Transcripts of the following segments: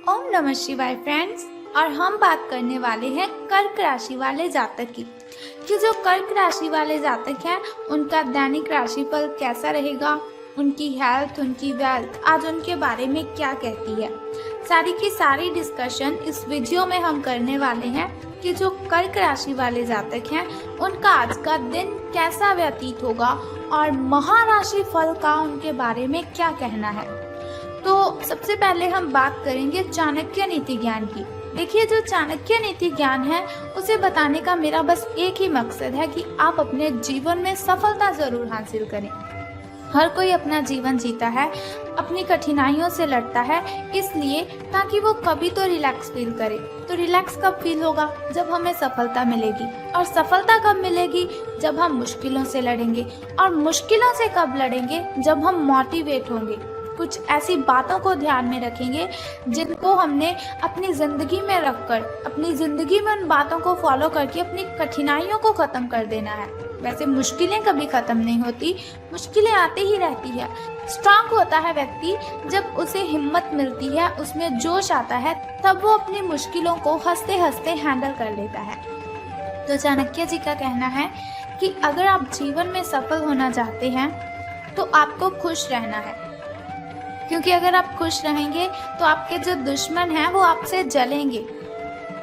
ओम नमः शिवाय फ्रेंड्स। और हम बात करने वाले हैं कर्क राशि वाले जातक की कि जो कर्क राशि वाले जातक हैं उनका दैनिक राशिफल कैसा रहेगा, उनकी हेल्थ, उनकी वेल्थ आज उनके बारे में क्या कहती है। सारी की सारी डिस्कशन इस वीडियो में हम करने वाले हैं कि जो कर्क राशि वाले जातक हैं उनका आज का दिन कैसा व्यतीत होगा और महाराशि फल का उनके बारे में क्या कहना है। तो सबसे पहले हम बात करेंगे चाणक्य नीति ज्ञान की। देखिए, जो चाणक्य नीति ज्ञान है उसे बताने का मेरा बस एक ही मकसद है कि आप अपने जीवन में सफलता जरूर हासिल करें। हर कोई अपना जीवन जीता है, अपनी कठिनाइयों से लड़ता है, इसलिए ताकि वो कभी तो रिलैक्स फील करे। तो रिलैक्स कब फील होगा? जब हमें सफलता मिलेगी। और सफलता कब मिलेगी? जब हम मुश्किलों से लड़ेंगे। और मुश्किलों से कब लड़ेंगे? जब हम मोटिवेट होंगे, कुछ ऐसी बातों को ध्यान में रखेंगे जिनको हमने अपनी ज़िंदगी में रखकर, अपनी ज़िंदगी में उन बातों को फॉलो करके अपनी कठिनाइयों को ख़त्म कर देना है। वैसे मुश्किलें कभी ख़त्म नहीं होती, मुश्किलें आती ही रहती है। स्ट्रांग होता है व्यक्ति जब उसे हिम्मत मिलती है, उसमें जोश आता है, तब वो अपनी मुश्किलों को हंसते हंसते हैंडल कर लेता है। तो चाणक्य जी का कहना है कि अगर आप जीवन में सफल होना चाहते हैं तो आपको खुश रहना है, क्योंकि अगर आप खुश रहेंगे तो आपके जो दुश्मन हैं वो आपसे जलेंगे।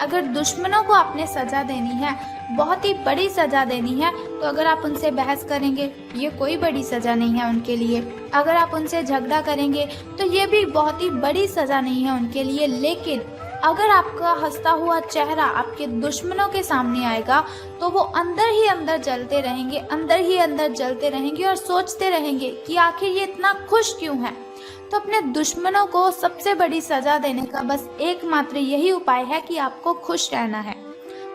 अगर दुश्मनों को आपने सज़ा देनी है, बहुत ही बड़ी सज़ा देनी है, तो अगर आप उनसे बहस करेंगे ये कोई बड़ी सज़ा नहीं है उनके लिए। अगर आप उनसे झगड़ा करेंगे तो ये भी बहुत ही बड़ी सज़ा नहीं है उनके लिए। लेकिन अगर आपका हंसता हुआ चेहरा आपके दुश्मनों के सामने आएगा तो वो अंदर ही अंदर जलते रहेंगे, अंदर ही अंदर जलते रहेंगे और सोचते रहेंगे कि आखिर ये इतना खुश क्यों है। तो अपने दुश्मनों को सबसे बड़ी सजा देने का बस एकमात्र यही उपाय है कि आपको खुश रहना है।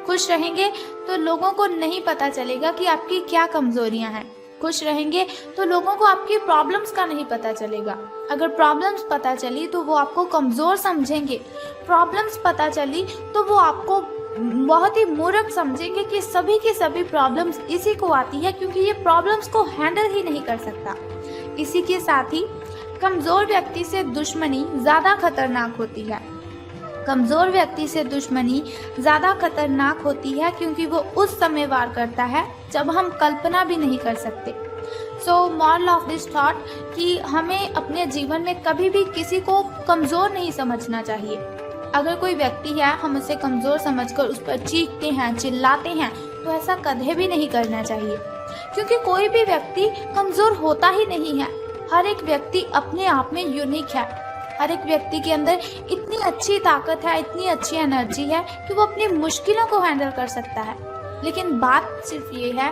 खुश रहेंगे तो लोगों को नहीं पता चलेगा कि आपकी क्या कमजोरियां हैं। खुश रहेंगे तो लोगों को आपकी प्रॉब्लम्स का नहीं पता चलेगा। अगर प्रॉब्लम्स पता चली तो वो आपको कमज़ोर समझेंगे। प्रॉब्लम्स पता चली तो वो आपको बहुत ही मूर्ख समझेंगे कि सभी की सभी प्रॉब्लम्स इसी को आती है, क्योंकि ये प्रॉब्लम्स को हैंडल ही नहीं कर सकता। इसी के साथ ही कमज़ोर व्यक्ति से दुश्मनी ज़्यादा खतरनाक होती है। कमज़ोर व्यक्ति से दुश्मनी ज़्यादा खतरनाक होती है क्योंकि वो उस समय वार करता है जब हम कल्पना भी नहीं कर सकते। So moral of this thought कि हमें अपने जीवन में कभी भी किसी को कमज़ोर नहीं समझना चाहिए। अगर कोई व्यक्ति है, हम उसे कमज़ोर समझकर उस पर चीखते हैं, चिल्लाते हैं, तो ऐसा कभी भी नहीं करना चाहिए, क्योंकि कोई भी व्यक्ति कमज़ोर होता ही नहीं है। हर एक व्यक्ति अपने आप में यूनिक है। हर एक व्यक्ति के अंदर इतनी अच्छी ताकत है, इतनी अच्छी एनर्जी है कि वो अपनी मुश्किलों को हैंडल कर सकता है। लेकिन बात सिर्फ ये है,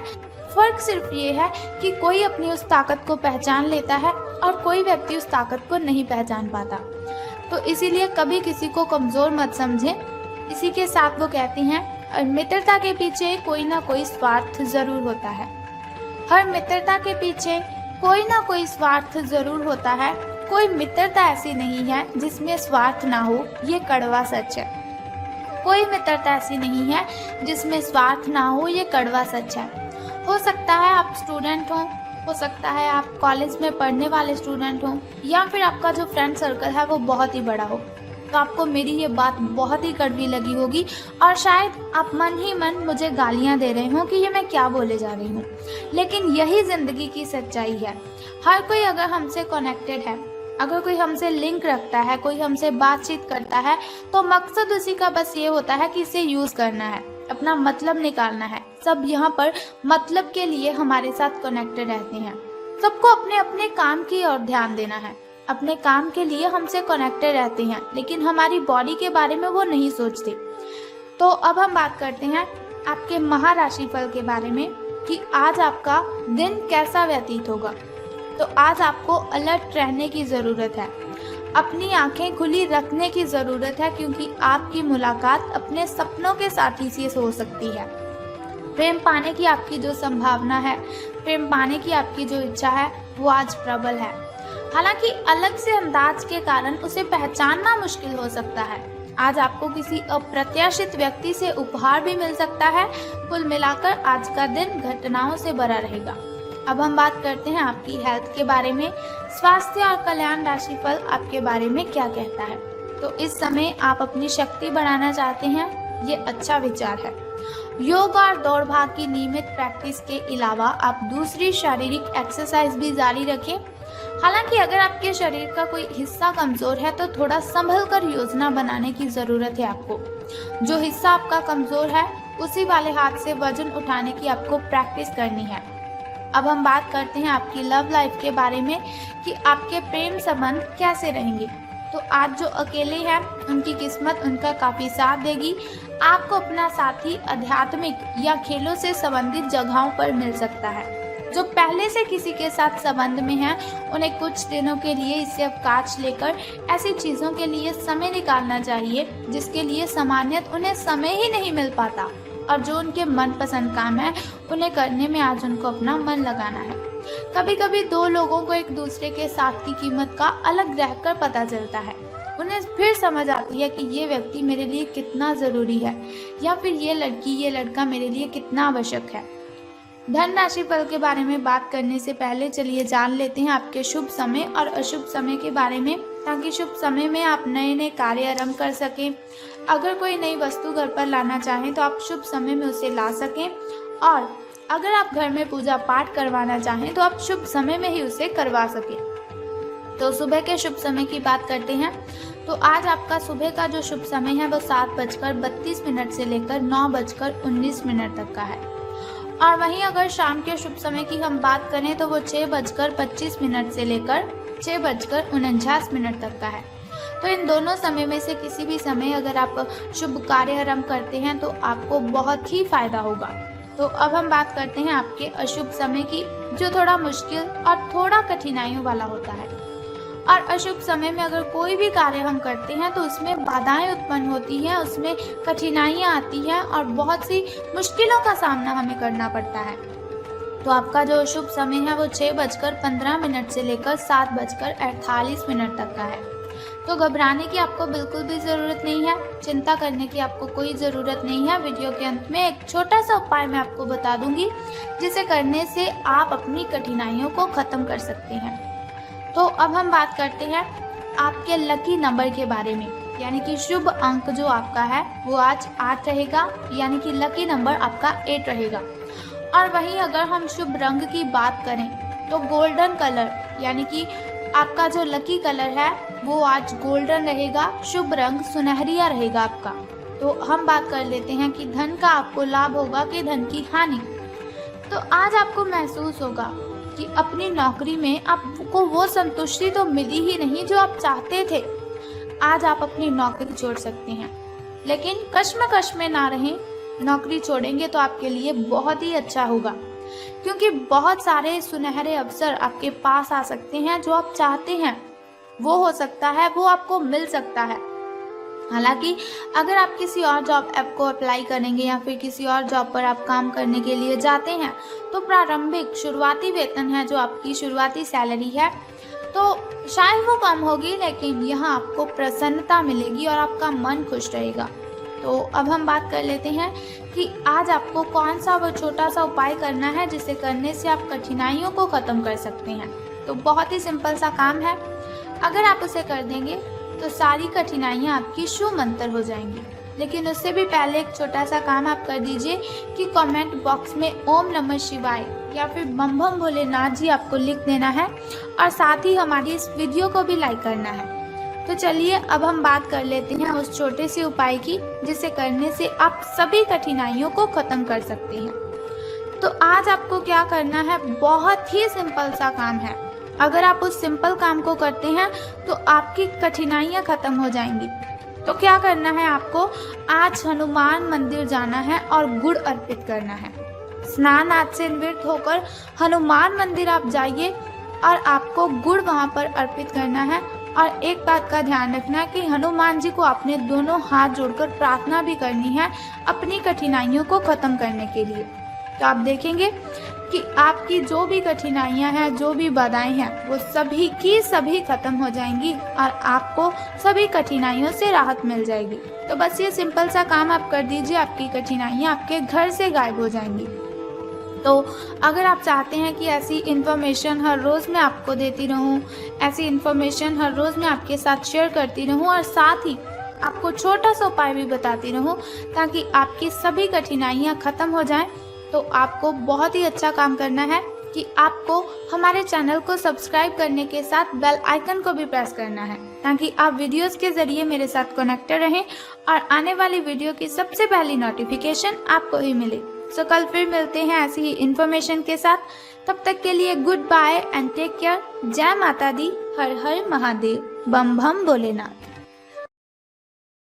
फर्क सिर्फ ये है कि कोई अपनी उस ताकत को पहचान लेता है और कोई व्यक्ति उस ताकत को नहीं पहचान पाता। तो इसीलिए कभी किसी को कमज़ोर मत समझें। इसी के साथ वो कहती हैं, मित्रता के पीछे कोई ना कोई स्वार्थ ज़रूर होता है। हर मित्रता के पीछे कोई ना कोई स्वार्थ ज़रूर होता है। कोई मित्रता ऐसी नहीं है जिसमें स्वार्थ ना हो, ये कड़वा सच है। कोई मित्रता ऐसी नहीं है जिसमें स्वार्थ ना हो, ये कड़वा सच है। हो सकता है आप स्टूडेंट हो सकता है आप कॉलेज में पढ़ने वाले स्टूडेंट हो, या फिर आपका जो फ्रेंड सर्कल है वो बहुत ही बड़ा हो। तो आपको मेरी ये बात बहुत ही कड़वी लगी होगी और शायद आप मन ही मन मुझे गालियाँ दे रहे हो कि ये मैं क्या बोले जा रही हूँ। लेकिन यही ज़िंदगी की सच्चाई है। हर कोई अगर हमसे कनेक्टेड है, अगर कोई हमसे लिंक रखता है, कोई हमसे बातचीत करता है, तो मकसद उसी का बस ये होता है कि इसे यूज़ करना है, अपना मतलब निकालना है। सब यहाँ पर मतलब के लिए हमारे साथ कनेक्टेड रहते हैं। सबको अपने अपने काम की ओर ध्यान देना है, अपने काम के लिए हमसे कनेक्टेड रहते हैं, लेकिन हमारी बॉडी के बारे में वो नहीं सोचते। तो अब हम बात करते हैं आपके महाराशि फल के बारे में कि आज आपका दिन कैसा व्यतीत होगा। तो आज आपको अलर्ट रहने की ज़रूरत है, अपनी आंखें खुली रखने की ज़रूरत है, क्योंकि आपकी मुलाकात अपने सपनों के साथी से हो सकती है। प्रेम पाने की आपकी जो संभावना है, प्रेम पाने की आपकी जो इच्छा है, वो आज प्रबल है। हालांकि अलग से अंदाज के कारण उसे पहचानना मुश्किल हो सकता है। आज आपको किसी अप्रत्याशित व्यक्ति से उपहार भी मिल सकता है। कुल मिलाकर आज का दिन घटनाओं से भरा रहेगा। अब हम बात करते हैं आपकी हेल्थ के बारे में। स्वास्थ्य और कल्याण राशिफल आपके बारे में क्या कहता है। तो इस समय आप अपनी शक्ति बढ़ाना चाहते हैं, ये अच्छा विचार है। योग और दौड़ भाग की नियमित प्रैक्टिस के अलावा आप दूसरी शारीरिक एक्सरसाइज भी जारी रखें। हालांकि अगर आपके शरीर का कोई हिस्सा कमजोर है तो थोड़ा संभल कर योजना बनाने की जरूरत है आपको। जो हिस्सा आपका कमजोर है उसी वाले हाथ से वजन उठाने की आपको प्रैक्टिस करनी है। अब हम बात करते हैं आपकी लव लाइफ के बारे में कि आपके प्रेम संबंध कैसे रहेंगे। तो आज जो अकेले हैं उनकी किस्मत उनका काफी साथ देगी। आपको अपना साथी आध्यात्मिक या खेलों से संबंधित जगहों पर मिल सकता है। जो पहले से किसी के साथ संबंध में हैं उन्हें कुछ दिनों के लिए इससे अवकाश लेकर ऐसी चीज़ों के लिए समय निकालना चाहिए जिसके लिए सामान्यतः उन्हें समय ही नहीं मिल पाता, और जो उनके मनपसंद काम है उन्हें करने में आज उनको अपना मन लगाना है। कभी कभी दो लोगों को एक दूसरे के साथ की कीमत का अलग रहकर पता चलता है। उन्हें फिर समझ आती है कि ये व्यक्ति मेरे लिए कितना ज़रूरी है, या फिर ये लड़की ये लड़का मेरे लिए कितना आवश्यक है। धन राशि फल के बारे में बात करने से पहले चलिए जान लेते हैं आपके शुभ समय और अशुभ समय के बारे में, ताकि शुभ समय में आप नए नए कार्य आरंभ कर सकें। अगर कोई नई वस्तु घर पर लाना चाहें तो आप शुभ समय में उसे ला सकें, और अगर आप घर में पूजा पाठ करवाना चाहें तो आप शुभ समय में ही उसे करवा सकें। तो सुबह के शुभ समय की बात करते हैं। तो आज आपका सुबह का जो शुभ समय है वो 7:32 से लेकर 9:19 तक का है। और वहीं अगर शाम के शुभ समय की हम बात करें तो वो 6:25 से लेकर 6:49 तक का है। तो इन दोनों समय में से किसी भी समय अगर आप शुभ कार्य आरंभ करते हैं तो आपको बहुत ही फायदा होगा। तो अब हम बात करते हैं आपके अशुभ समय की, जो थोड़ा मुश्किल और थोड़ा कठिनाइयों वाला होता है। और अशुभ समय में अगर कोई भी कार्य हम करते हैं तो उसमें बाधाएं उत्पन्न होती हैं, उसमें कठिनाइयां आती हैं और बहुत सी मुश्किलों का सामना हमें करना पड़ता है। तो आपका जो शुभ समय है वो 6:15 से लेकर 7:48 तक का है। तो घबराने की आपको बिल्कुल भी ज़रूरत नहीं है, चिंता करने की आपको कोई ज़रूरत नहीं है। वीडियो के अंत में एक छोटा सा उपाय मैं आपको बता दूंगी जिसे करने से आप अपनी कठिनाइयों को ख़त्म कर सकते हैं। तो अब हम बात करते हैं आपके लकी नंबर के बारे में, यानी कि शुभ अंक जो आपका है वो आज 8 रहेगा, यानी कि लकी नंबर आपका 8 रहेगा। और वहीं अगर हम शुभ रंग की बात करें तो गोल्डन कलर, यानी कि आपका जो लकी कलर है वो आज गोल्डन रहेगा। शुभ रंग सुनहरिया रहेगा आपका। तो हम बात कर लेते हैं कि धन का आपको लाभ होगा कि धन की हानि। तो आज आपको महसूस होगा कि अपनी नौकरी में आपको वो संतुष्टि तो मिली ही नहीं जो आप चाहते थे। आज आप अपनी नौकरी छोड़ सकते हैं, लेकिन कश्मकश में ना रहें। नौकरी छोड़ेंगे तो आपके लिए बहुत ही अच्छा होगा, क्योंकि बहुत सारे सुनहरे अवसर आपके पास आ सकते हैं। जो आप चाहते हैं वो हो सकता है, वो आपको मिल सकता है। हालांकि अगर आप किसी और जॉब ऐप को अप्लाई करेंगे या फिर किसी और जॉब पर आप काम करने के लिए जाते हैं तो प्रारंभिक शुरुआती वेतन है, जो आपकी शुरुआती सैलरी है, तो शायद वो कम होगी, लेकिन यहाँ आपको प्रसन्नता मिलेगी और आपका मन खुश रहेगा। तो अब हम बात कर लेते हैं कि आज आपको कौन सा वो छोटा सा उपाय करना है जिसे करने से आप कठिनाइयों को ख़त्म कर सकते हैं। तो बहुत ही सिंपल सा काम है, अगर आप उसे कर देंगे तो सारी कठिनाइयाँ आपकी शूमंतर हो जाएंगी। लेकिन उससे भी पहले एक छोटा सा काम आप कर दीजिए कि कमेंट बॉक्स में ओम नमः शिवाय या फिर बम बम भोलेनाथ जी आपको लिख देना है, और साथ ही हमारी इस वीडियो को भी लाइक करना है। तो चलिए अब हम बात कर लेते हैं उस छोटे से उपाय की जिसे करने से आप सभी कठिनाइयों को ख़त्म कर सकते हैं। तो आज आपको क्या करना है, बहुत ही सिंपल सा काम है। अगर आप उस सिंपल काम को करते हैं तो आपकी कठिनाइयाँ ख़त्म हो जाएंगी। तो क्या करना है, आपको आज हनुमान मंदिर जाना है और गुड़ अर्पित करना है। स्नान आज से निवृत्त होकर हनुमान मंदिर आप जाइए और आपको गुड़ वहाँ पर अर्पित करना है। और एक बात का ध्यान रखना कि हनुमान जी को आपने दोनों हाथ जोड़कर प्रार्थना भी करनी है अपनी कठिनाइयों को ख़त्म करने के लिए। तो आप देखेंगे कि आपकी जो भी कठिनाइयां हैं, जो भी बाधाएं हैं, वो सभी की सभी खत्म हो जाएंगी और आपको सभी कठिनाइयों से राहत मिल जाएगी। तो बस ये सिंपल सा काम आप कर दीजिए, आपकी कठिनाइयां आपके घर से गायब हो जाएंगी। तो अगर आप चाहते हैं कि ऐसी इन्फॉर्मेशन हर रोज़ मैं आपको देती रहूं, ऐसी इन्फॉर्मेशन हर रोज़ मैं आपके साथ शेयर करती रहूं और साथ ही आपको छोटा सा उपाय भी बताती रहूं ताकि आपकी सभी कठिनाइयां ख़त्म हो जाएं, तो आपको बहुत ही अच्छा काम करना है कि आपको हमारे चैनल को सब्सक्राइब करने के साथ बेल आइकन को भी प्रेस करना है ताकि आप वीडियोस के ज़रिए मेरे साथ कनेक्टेड रहें और आने वाली वीडियो की सबसे पहली नोटिफिकेशन आपको ही मिले। सो कल फिर मिलते हैं ऐसी ही इन्फॉर्मेशन के साथ। तब तक के लिए good bye and take care. जय माता दी, हर हर महादेव, बम बम भोलेनाथ।